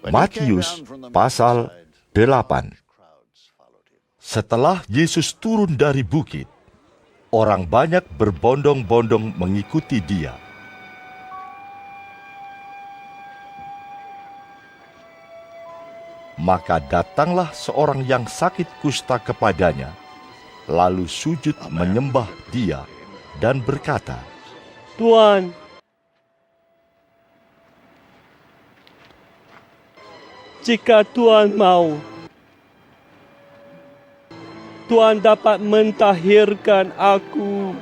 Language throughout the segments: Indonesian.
Matius pasal 8. Setelah Yesus turun dari bukit, orang banyak berbondong-bondong mengikuti Dia. Maka datanglah seorang yang sakit kusta kepadanya, lalu sujud menyembah Dia dan berkata, Tuan, jika Tuan mau, Tuan dapat mentahirkan aku.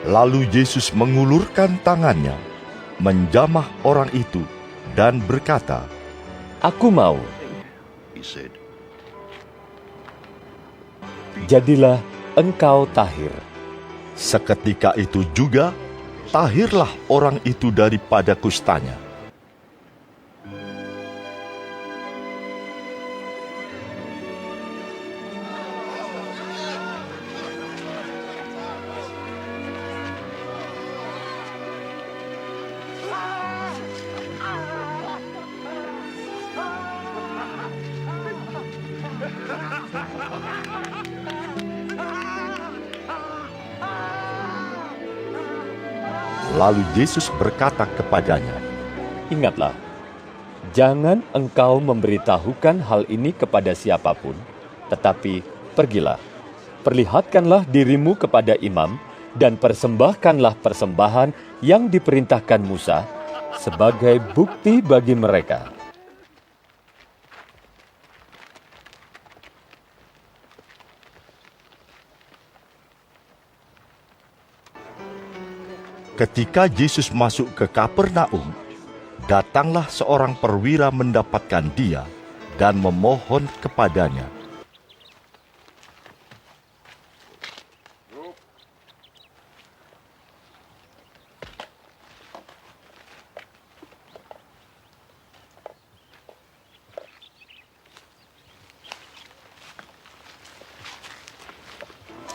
Lalu Yesus mengulurkan tangannya, menjamah orang itu, dan berkata, Aku mau. Jadilah engkau tahir. Seketika itu juga, tahirlah orang itu daripada kustanya. Lalu Yesus berkata kepadanya, Ingatlah, jangan engkau memberitahukan hal ini kepada siapapun, tetapi pergilah, perlihatkanlah dirimu kepada imam, dan persembahkanlah persembahan yang diperintahkan Musa sebagai bukti bagi mereka. Ketika Yesus masuk ke Kapernaum, datanglah seorang perwira mendapatkan Dia dan memohon kepadanya.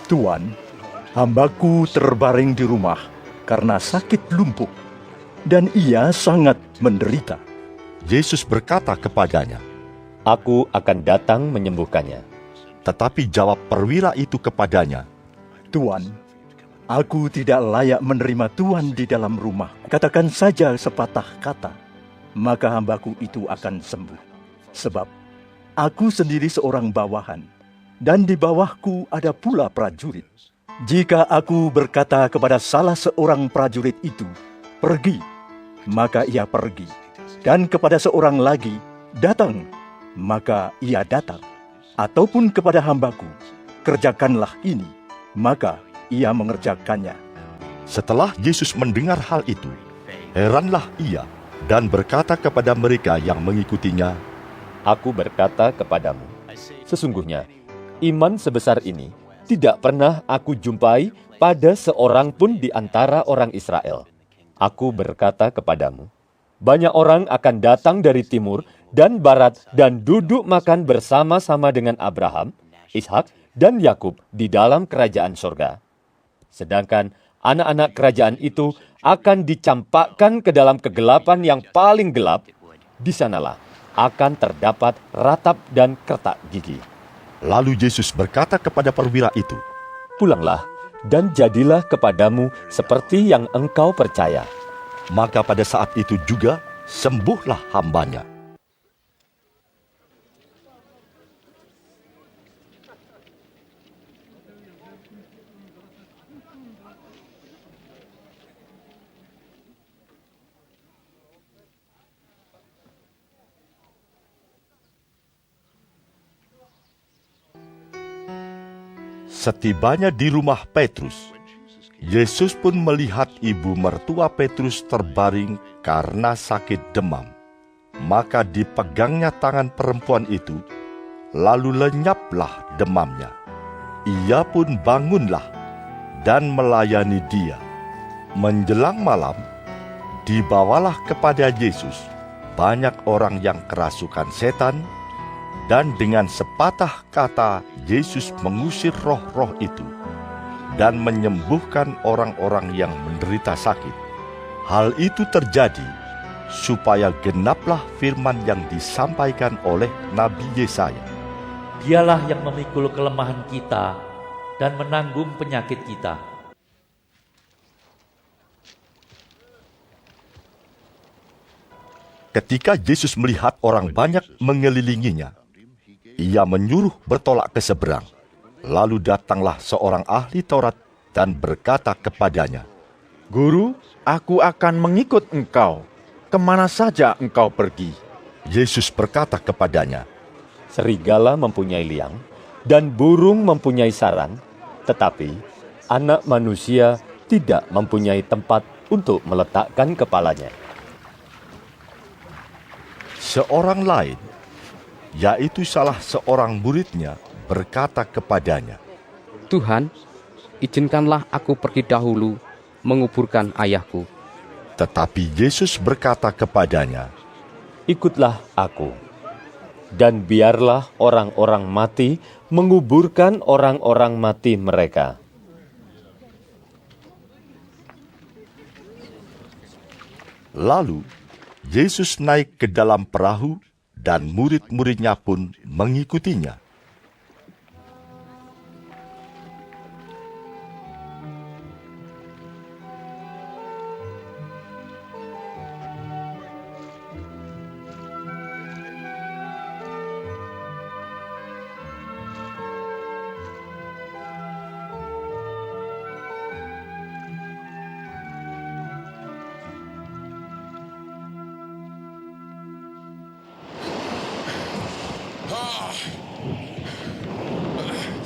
Tuan, hambaku terbaring di rumah karena sakit lumpuh, dan ia sangat menderita. Yesus berkata kepadanya, Aku akan datang menyembuhkannya. tetapi jawab perwira itu kepadanya, Tuan, aku tidak layak menerima Tuan di dalam rumah. Katakan saja sepatah kata, maka hambaku itu akan sembuh. Sebab aku sendiri seorang bawahan, dan di bawahku ada pula prajurit. Jika aku berkata kepada salah seorang prajurit itu, pergi, maka ia pergi. Dan kepada seorang lagi, datang, maka ia datang. Ataupun kepada hambaku, kerjakanlah ini, maka ia mengerjakannya. Setelah Yesus mendengar hal itu, heranlah ia dan berkata kepada mereka yang mengikutinya, Aku berkata kepadamu, sesungguhnya iman sebesar ini tidak pernah aku jumpai pada seorang pun di antara orang Israel. Aku berkata kepadamu, banyak orang akan datang dari timur dan barat dan duduk makan bersama-sama dengan Abraham, Ishak, dan Yakub di dalam kerajaan sorga. Sedangkan anak-anak kerajaan itu akan dicampakkan ke dalam kegelapan yang paling gelap. Di sanalah akan terdapat ratap dan kertak gigi. Lalu Yesus berkata kepada perwira itu, Pulanglah dan jadilah kepadamu seperti yang engkau percaya. maka pada saat itu juga sembuhlah hambanya. Setibanya di rumah Petrus, Yesus pun melihat ibu mertua Petrus terbaring karena sakit demam. Maka dipegangnya tangan perempuan itu, lalu lenyaplah demamnya. Ia pun bangunlah dan melayani dia. Menjelang malam, dibawalah kepada Yesus banyak orang yang kerasukan setan, dan dengan sepatah kata Yesus mengusir roh-roh itu dan menyembuhkan orang-orang yang menderita sakit. Hal itu terjadi supaya genaplah firman yang disampaikan oleh Nabi Yesaya. Dialah yang memikul kelemahan kita dan menanggung penyakit kita. Ketika Yesus melihat orang banyak mengelilinginya, Ia menyuruh bertolak ke seberang. Lalu datanglah seorang ahli Taurat dan berkata kepadanya, Guru, aku akan mengikut engkau, kemana saja engkau pergi. Yesus berkata kepadanya, Serigala mempunyai liang, dan burung mempunyai sarang, tetapi anak manusia tidak mempunyai tempat untuk meletakkan kepalanya. Seorang lain, yaitu salah seorang muridnya, berkata kepadanya, Tuhan, izinkanlah aku pergi dahulu menguburkan ayahku. Tetapi Yesus berkata kepadanya, Ikutlah aku, dan biarlah orang-orang mati menguburkan orang-orang mati mereka. Lalu Yesus naik ke dalam perahu dan murid-muridnya pun mengikutinya.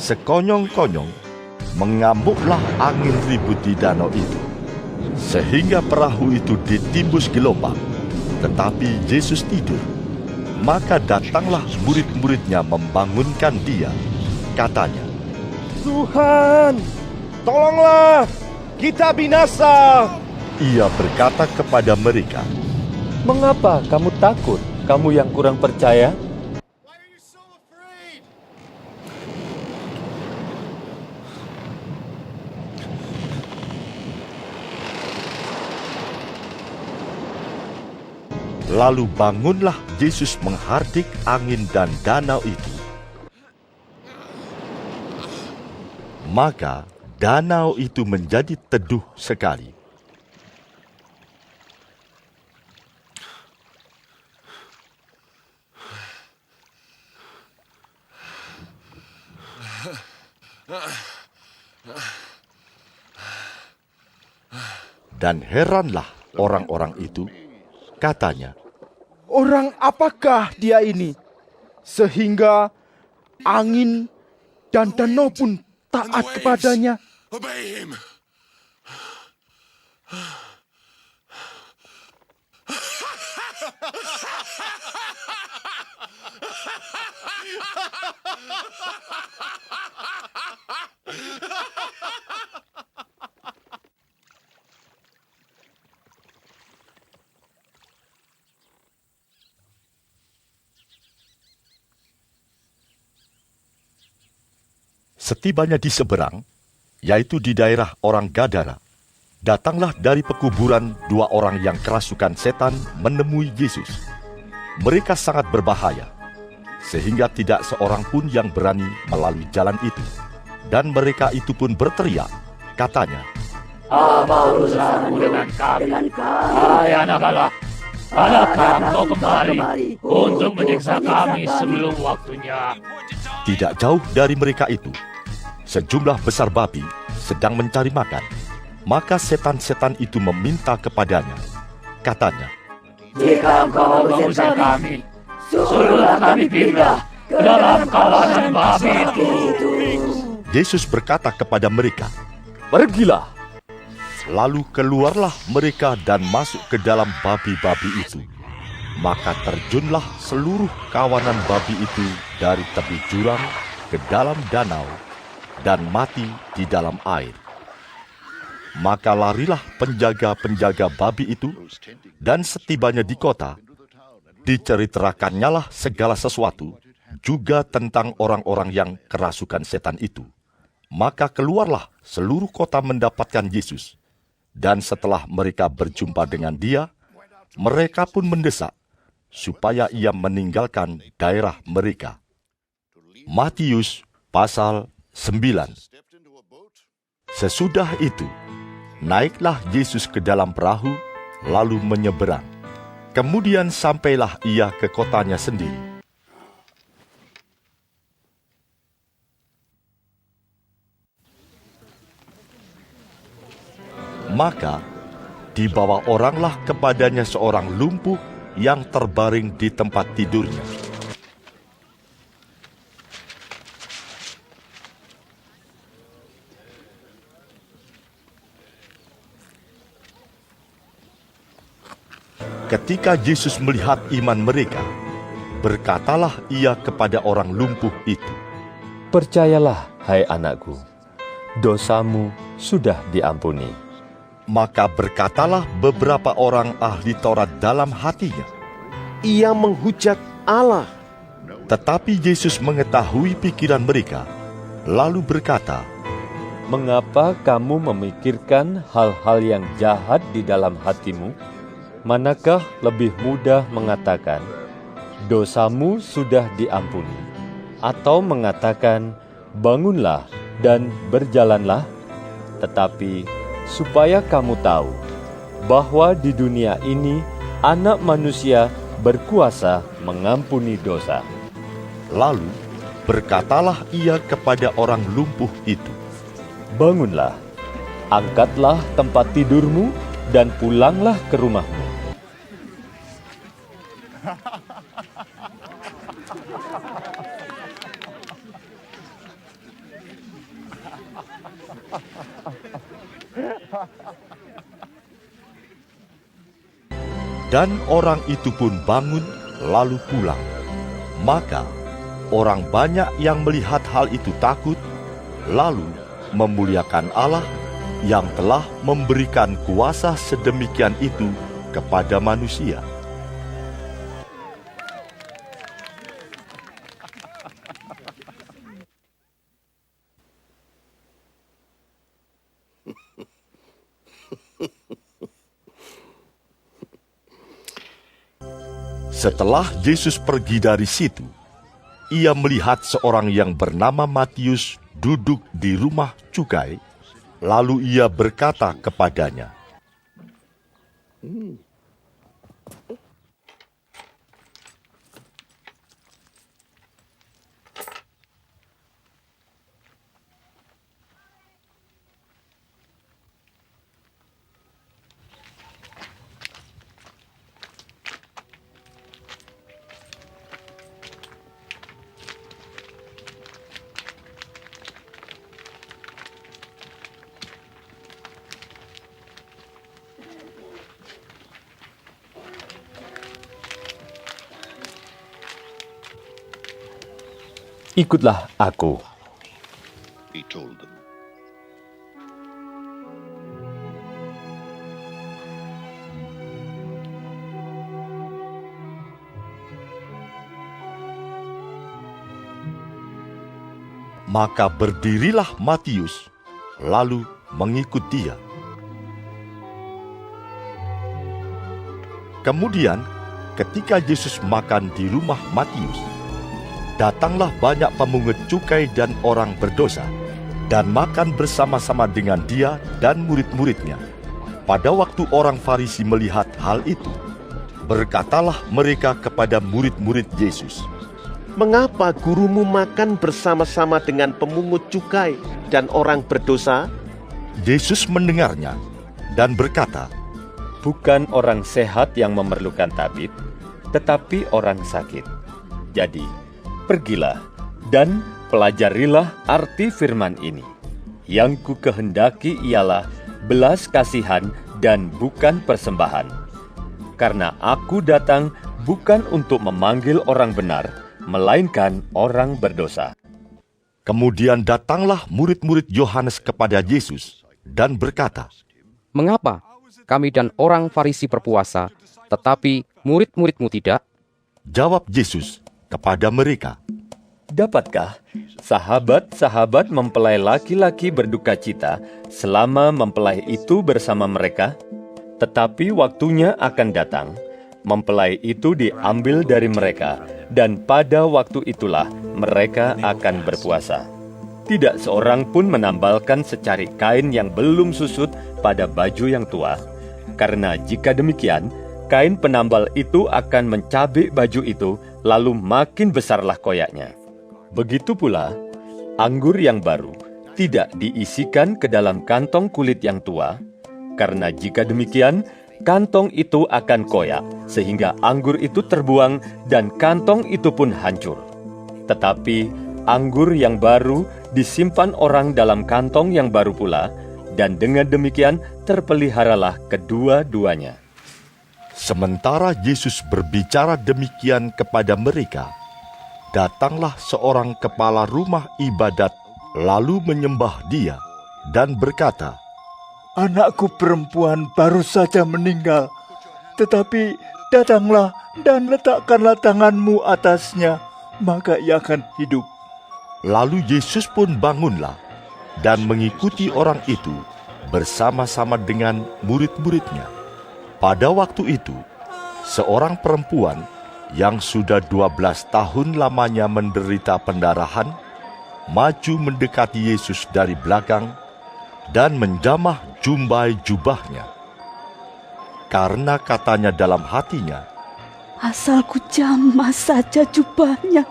Sekonyong-konyong mengamuklah angin ribut di danau itu, sehingga perahu itu ditimbus gelombang. Tetapi Yesus tidur. Maka datanglah murid-muridnya membangunkan dia. Katanya, Tuhan, tolonglah, kita binasa. Ia berkata kepada mereka, Mengapa kamu takut, kamu yang kurang percaya? Lalu bangunlah Yesus menghardik angin dan danau itu. Maka danau itu menjadi teduh sekali. Dan heranlah orang-orang itu, katanya, Orang apakah dia ini? Sehingga angin dan danau pun taat kepadanya. Obey him. Setibanya di seberang, yaitu di daerah orang Gadara, datanglah dari pekuburan 2 orang yang kerasukan setan menemui Yesus. Mereka sangat berbahaya, sehingga tidak seorang pun yang berani melalui jalan itu. Dan mereka itu pun berteriak, katanya, Apa urusanmu dengan kami? Hai anak Allah, adakah engkau kembali untuk menyiksa kami sebelum waktunya? Tidak jauh dari mereka itu, sejumlah besar babi sedang mencari makan. Maka setan-setan itu meminta kepadanya. Katanya, Jika engkau mengusir kami, suruhlah kami pindah ke dalam kawanan babi itu. Yesus berkata kepada mereka, Pergilah. lalu keluarlah mereka dan masuk ke dalam babi-babi itu. Maka terjunlah seluruh kawanan babi itu dari tepi jurang ke dalam danau dan mati di dalam air. Maka larilah penjaga-penjaga babi itu, dan setibanya di kota, diceritakannya lah segala sesuatu, juga tentang orang-orang yang kerasukan setan itu. Maka keluarlah seluruh kota mendapatkan Yesus. Dan setelah mereka berjumpa dengan dia, mereka pun mendesak supaya ia meninggalkan daerah mereka. Matius pasal 9. Sesudah itu, naiklah Yesus ke dalam perahu, lalu menyeberang. Kemudian sampailah ia ke kotanya sendiri. Maka dibawa oranglah kepadanya seorang lumpuh yang terbaring di tempat tidurnya. Ketika Yesus melihat iman mereka, berkatalah ia kepada orang lumpuh itu, Percayalah, hai anakku, dosamu sudah diampuni. Maka berkatalah beberapa orang ahli Taurat dalam hatinya. Ia menghujat Allah. Tetapi Yesus mengetahui pikiran mereka, lalu berkata, Mengapa kamu memikirkan hal-hal yang jahat di dalam hatimu? Manakah lebih mudah mengatakan, dosamu sudah diampuni, atau mengatakan, bangunlah dan berjalanlah? Tetapi supaya kamu tahu bahwa di dunia ini Anak Manusia berkuasa mengampuni dosa. Lalu berkatalah ia kepada orang lumpuh itu, Bangunlah, angkatlah tempat tidurmu, dan pulanglah ke rumahmu. Dan orang itu pun bangun lalu pulang. Maka orang banyak yang melihat hal itu takut, lalu memuliakan Allah yang telah memberikan kuasa sedemikian itu kepada manusia. Setelah Yesus pergi dari situ, ia melihat seorang yang bernama Matius duduk di rumah cukai, lalu ia berkata kepadanya, Ikutlah aku. He told them. Maka berdirilah Matius, lalu mengikut dia. Kemudian, ketika Yesus makan di rumah Matius, datanglah banyak pemungut cukai dan orang berdosa, dan makan bersama-sama dengan dia dan murid-muridnya. Pada waktu orang Farisi melihat hal itu, berkatalah mereka kepada murid-murid Yesus, Mengapa gurumu makan bersama-sama dengan pemungut cukai dan orang berdosa? Yesus mendengarnya dan berkata, Bukan orang sehat yang memerlukan tabib, tetapi orang sakit. Jadi, pergilah dan pelajarilah arti firman ini. Yang ku kehendaki ialah belas kasihan dan bukan persembahan. Karena aku datang bukan untuk memanggil orang benar, melainkan orang berdosa. Kemudian datanglah murid-murid Yohanes kepada Yesus dan berkata, Mengapa kami dan orang Farisi berpuasa, tetapi murid-muridmu tidak? Jawab Yesus kepada mereka, Dapatkah sahabat-sahabat mempelai laki-laki berduka cita selama mempelai itu bersama mereka? Tetapi waktunya akan datang, mempelai itu diambil dari mereka, dan pada waktu itulah mereka akan berpuasa. Tidak seorang pun menambalkan secari kain yang belum susut pada baju yang tua, karena jika demikian, kain penambal itu akan mencabik baju itu, lalu makin besarlah koyaknya. Begitu pula, anggur yang baru tidak diisikan ke dalam kantong kulit yang tua, karena jika demikian, kantong itu akan koyak, sehingga anggur itu terbuang dan kantong itu pun hancur. Tetapi anggur yang baru disimpan orang dalam kantong yang baru pula, dan dengan demikian terpeliharalah kedua-duanya. Sementara Yesus berbicara demikian kepada mereka, datanglah seorang kepala rumah ibadat lalu menyembah dia dan berkata, Anakku perempuan baru saja meninggal, tetapi datanglah dan letakkanlah tanganmu atasnya, maka ia akan hidup. Lalu Yesus pun bangunlah dan mengikuti orang itu bersama-sama dengan murid-muridnya. Pada waktu itu, seorang perempuan yang sudah 12 tahun lamanya menderita pendarahan, maju mendekati Yesus dari belakang dan menjamah jumbai jubahnya. Karena katanya dalam hatinya, asal ku jamah saja jubahnya,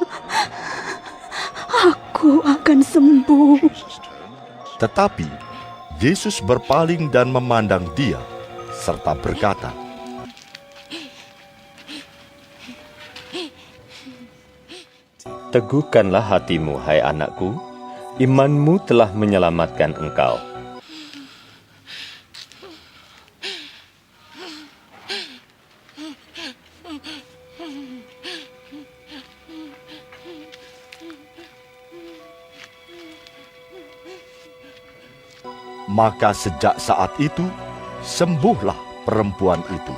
aku akan sembuh. Tetapi Yesus berpaling dan memandang dia, serta berkata, Teguhkanlah hatimu, hai anakku, imanmu telah menyelamatkan engkau. Maka sejak saat itu, sembuhlah perempuan itu.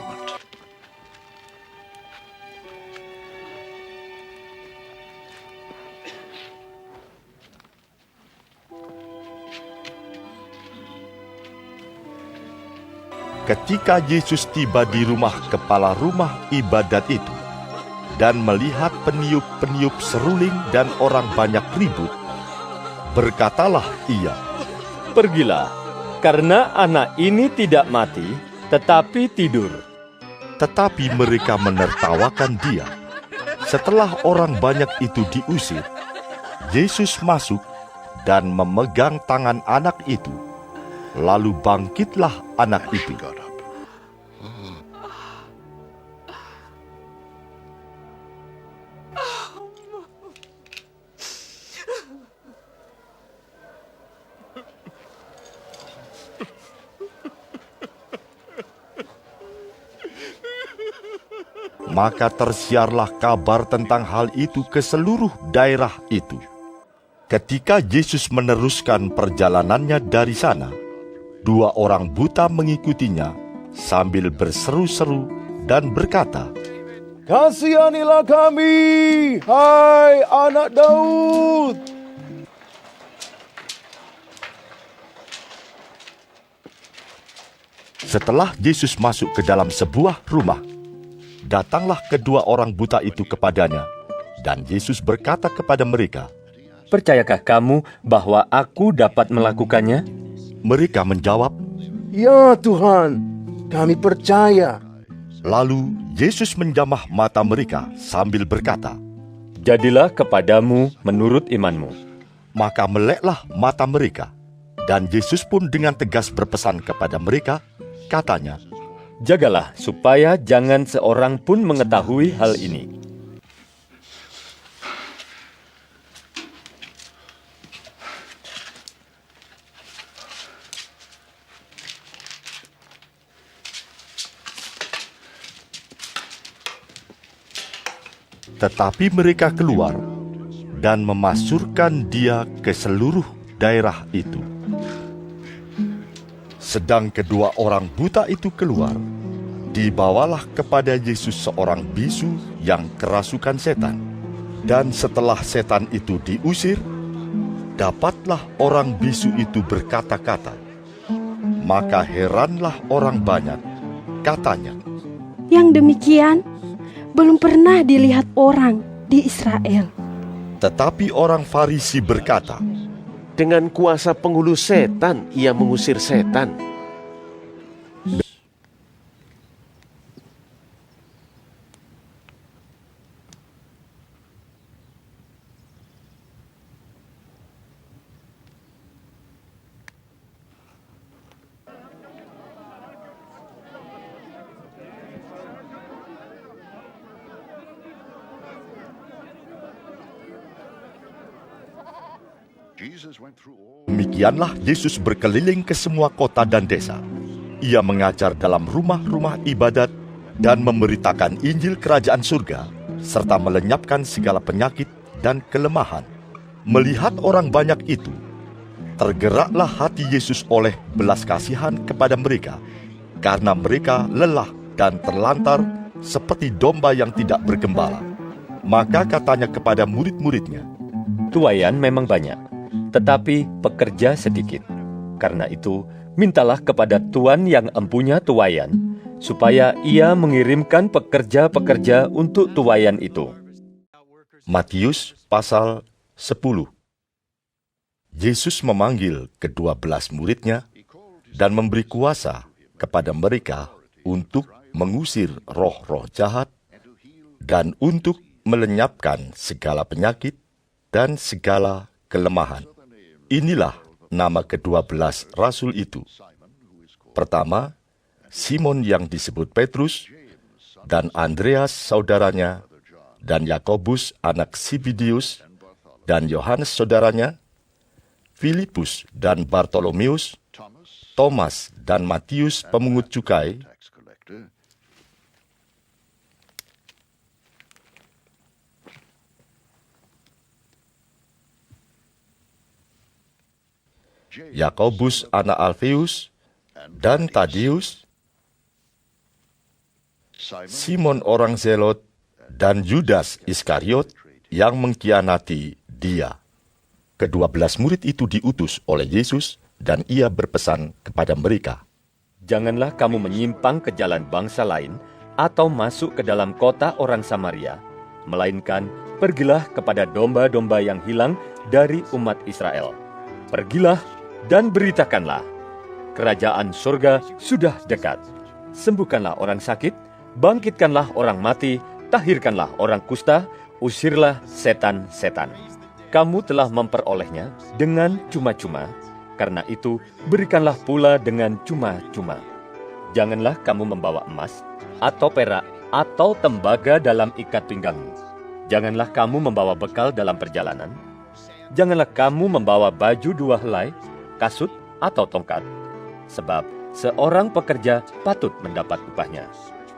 Ketika Yesus tiba di rumah kepala rumah ibadat itu dan melihat peniup-peniup seruling dan orang banyak ribut, berkatalah ia, Pergilah, karena anak ini tidak mati, tetapi tidur. Tetapi mereka menertawakan dia. Setelah orang banyak itu diusir, Yesus masuk dan memegang tangan anak itu. Lalu bangkitlah anak itu. Maka tersiarlah kabar tentang hal itu ke seluruh daerah itu. Ketika Yesus meneruskan perjalanannya dari sana, 2 orang buta mengikutinya sambil berseru-seru dan berkata, Kasihanilah kami, hai anak Daud. Setelah Yesus masuk ke dalam sebuah rumah, datanglah kedua orang buta itu kepadanya, dan Yesus berkata kepada mereka, Percayakah kamu bahwa aku dapat melakukannya? Mereka menjawab, Ya Tuhan, kami percaya. Lalu Yesus menjamah mata mereka sambil berkata, Jadilah kepadamu menurut imanmu. Maka meleklah mata mereka, dan Yesus pun dengan tegas berpesan kepada mereka, katanya, Jagalah supaya jangan seorang pun mengetahui hal ini. Tetapi mereka keluar dan memasurkan dia ke seluruh daerah itu. Sedang kedua orang buta itu keluar, dibawalah kepada Yesus seorang bisu yang kerasukan setan. Dan setelah setan itu diusir, dapatlah orang bisu itu berkata-kata. Maka heranlah orang banyak, katanya, Yang demikian belum pernah dilihat orang di Israel. Tetapi orang Farisi berkata, Dengan kuasa penghulu setan ia mengusir setan. Demikianlah Yesus berkeliling ke semua kota dan desa. Ia mengajar dalam rumah-rumah ibadat dan memberitakan Injil Kerajaan Surga, serta melenyapkan segala penyakit dan kelemahan. Melihat orang banyak itu, tergeraklah hati Yesus oleh belas kasihan kepada mereka, karena mereka lelah dan terlantar seperti domba yang tidak bergembala. Maka katanya kepada murid-muridnya, Tuaian memang banyak, tetapi pekerja sedikit. Karena itu, mintalah kepada Tuan yang empunya tuaian, supaya ia mengirimkan pekerja-pekerja untuk tuaian itu. Matius pasal 10. Yesus memanggil ke-12 muridnya dan memberi kuasa kepada mereka untuk mengusir roh-roh jahat dan untuk melenyapkan segala penyakit dan segala kelemahan. Inilah nama ke-12 rasul itu. Pertama, Simon yang disebut Petrus, dan Andreas saudaranya, dan Yakobus anak Zebedeus, dan Yohanes saudaranya, Filipus dan Bartolomeus, Thomas dan Matius pemungut cukai, Yakobus anak Alfeus, dan Tadeus, Simon orang Zelot, dan Yudas Iskariot yang mengkhianati dia. Ke-12 murid itu diutus oleh Yesus dan ia berpesan kepada mereka, Janganlah kamu menyimpang ke jalan bangsa lain atau masuk ke dalam kota orang Samaria, melainkan pergilah kepada domba-domba yang hilang dari umat Israel. Pergilah dan beritakanlah, kerajaan surga sudah dekat. Sembuhkanlah orang sakit, bangkitkanlah orang mati, tahirkanlah orang kusta, usirlah setan-setan. Kamu telah memperolehnya dengan cuma-cuma, karena itu berikanlah pula dengan cuma-cuma. Janganlah kamu membawa emas, atau perak, atau tembaga dalam ikat pinggangmu. Janganlah kamu membawa bekal dalam perjalanan. Janganlah kamu membawa baju 2 helai, kasut, atau tongkat. Sebab seorang pekerja patut mendapat upahnya.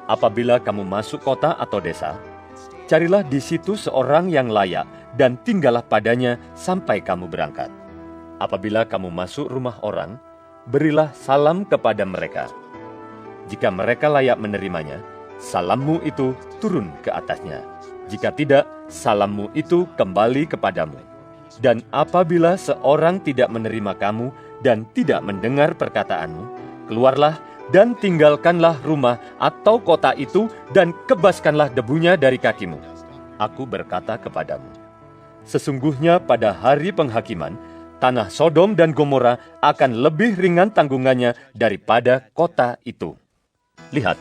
Apabila kamu masuk kota atau desa, carilah di situ seorang yang layak dan tinggallah padanya sampai kamu berangkat. Apabila kamu masuk rumah orang, berilah salam kepada mereka. Jika mereka layak menerimanya, salammu itu turun ke atasnya. Jika tidak, salammu itu kembali kepadamu. Dan apabila seorang tidak menerima kamu dan tidak mendengar perkataanmu, keluarlah dan tinggalkanlah rumah atau kota itu dan kebaskanlah debunya dari kakimu. Aku berkata kepadamu, sesungguhnya pada hari penghakiman, tanah Sodom dan Gomora akan lebih ringan tanggungannya daripada kota itu. Lihat,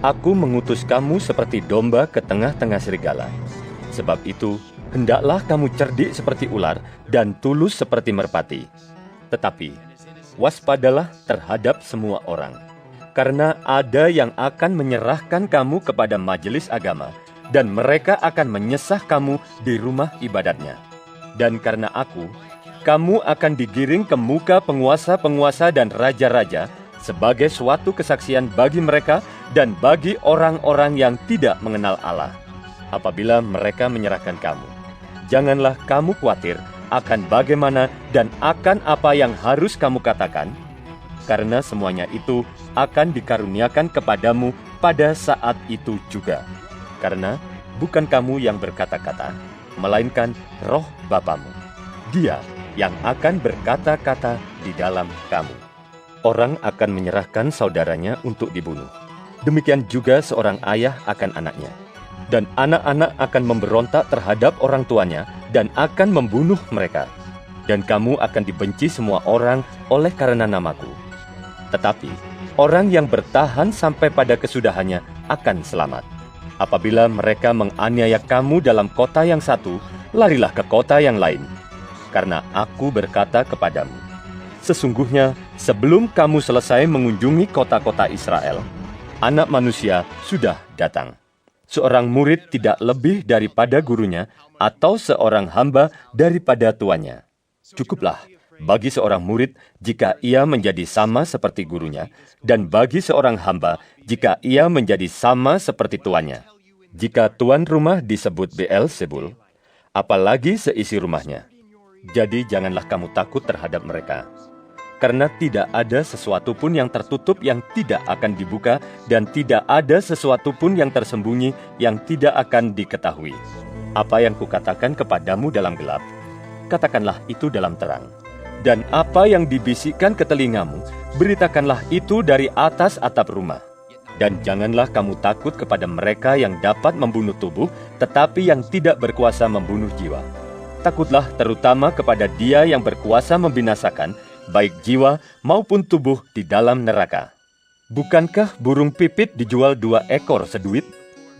aku mengutus kamu seperti domba ke tengah-tengah serigala. Sebab itu, hendaklah kamu cerdik seperti ular dan tulus seperti merpati. Tetapi, waspadalah terhadap semua orang. Karena ada yang akan menyerahkan kamu kepada majelis agama, dan mereka akan menyesah kamu di rumah ibadatnya. Dan karena aku, kamu akan digiring ke muka penguasa-penguasa dan raja-raja sebagai suatu kesaksian bagi mereka dan bagi orang-orang yang tidak mengenal Allah. Apabila mereka menyerahkan kamu, janganlah kamu khawatir akan bagaimana dan akan apa yang harus kamu katakan, karena semuanya itu akan dikaruniakan kepadamu pada saat itu juga. Karena bukan kamu yang berkata-kata, melainkan roh Bapamu. Dia yang akan berkata-kata di dalam kamu. Orang akan menyerahkan saudaranya untuk dibunuh. Demikian juga seorang ayah akan anaknya. Dan anak-anak akan memberontak terhadap orang tuanya dan akan membunuh mereka. Dan kamu akan dibenci semua orang oleh karena namaku. Tetapi orang yang bertahan sampai pada kesudahannya akan selamat. Apabila mereka menganiaya kamu dalam kota yang satu, larilah ke kota yang lain. Karena aku berkata kepadamu, sesungguhnya sebelum kamu selesai mengunjungi kota-kota Israel, Anak Manusia sudah datang. Seorang murid tidak lebih daripada gurunya, atau seorang hamba daripada tuannya. Cukuplah bagi seorang murid jika ia menjadi sama seperti gurunya, dan bagi seorang hamba jika ia menjadi sama seperti tuannya. Jika tuan rumah disebut Beelzebul, apalagi seisi rumahnya. Jadi janganlah kamu takut terhadap mereka. Karena tidak ada sesuatu pun yang tertutup yang tidak akan dibuka, dan tidak ada sesuatu pun yang tersembunyi yang tidak akan diketahui. Apa yang kukatakan kepadamu dalam gelap, katakanlah itu dalam terang. Dan apa yang dibisikkan ke telingamu, beritakanlah itu dari atas atap rumah. Dan janganlah kamu takut kepada mereka yang dapat membunuh tubuh, tetapi yang tidak berkuasa membunuh jiwa. Takutlah terutama kepada Dia yang berkuasa membinasakan, baik jiwa maupun tubuh di dalam neraka. Bukankah burung pipit dijual 2 ekor seduit?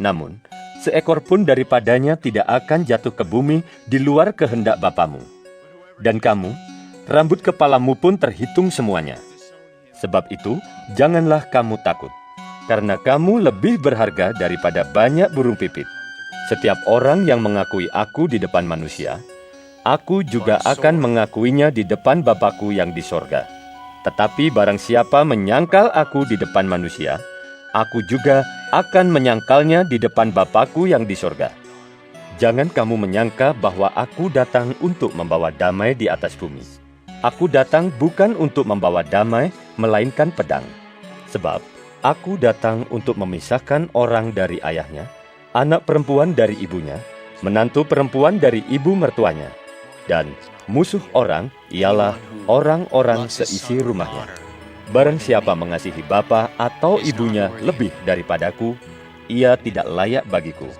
Namun, seekor pun daripadanya tidak akan jatuh ke bumi di luar kehendak Bapamu. Dan kamu, rambut kepalamu pun terhitung semuanya. Sebab itu, janganlah kamu takut, karena kamu lebih berharga daripada banyak burung pipit. Setiap orang yang mengakui aku di depan manusia, aku juga akan mengakuinya di depan Bapa-Ku yang di sorga. Tetapi barang siapa menyangkal aku di depan manusia, aku juga akan menyangkalnya di depan Bapa-Ku yang di sorga. Jangan kamu menyangka bahwa aku datang untuk membawa damai di atas bumi. Aku datang bukan untuk membawa damai, melainkan pedang. Sebab aku datang untuk memisahkan orang dari ayahnya, anak perempuan dari ibunya, menantu perempuan dari ibu mertuanya, dan musuh orang ialah orang-orang seisi rumahnya. Barang siapa mengasihi bapa atau ibunya lebih daripadaku, ia tidak layak bagiku.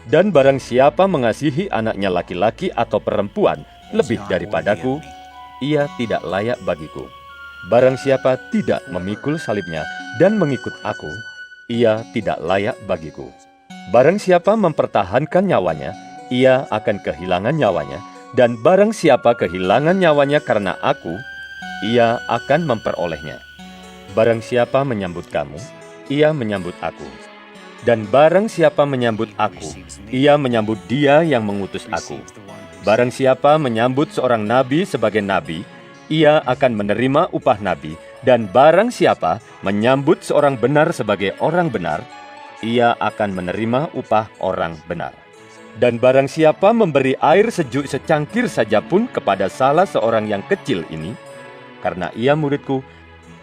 Dan barang siapa mengasihi anaknya laki-laki atau perempuan lebih daripadaku, ia tidak layak bagiku. Barang siapa tidak memikul salibnya dan mengikut aku, ia tidak layak bagiku. Barang siapa mempertahankan nyawanya, ia akan kehilangan nyawanya, dan barang siapa kehilangan nyawanya karena aku, ia akan memperolehnya. Barang siapa menyambut kamu, ia menyambut aku. Dan barang siapa menyambut aku, ia menyambut Dia yang mengutus aku. Barang siapa menyambut seorang nabi sebagai nabi, ia akan menerima upah nabi. Dan barang siapa menyambut seorang benar sebagai orang benar, ia akan menerima upah orang benar. Dan barang siapa memberi air sejuk secangkir saja pun kepada salah seorang yang kecil ini, karena ia muridku,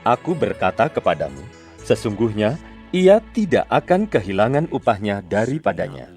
aku berkata kepadamu, sesungguhnya ia tidak akan kehilangan upahnya daripadanya.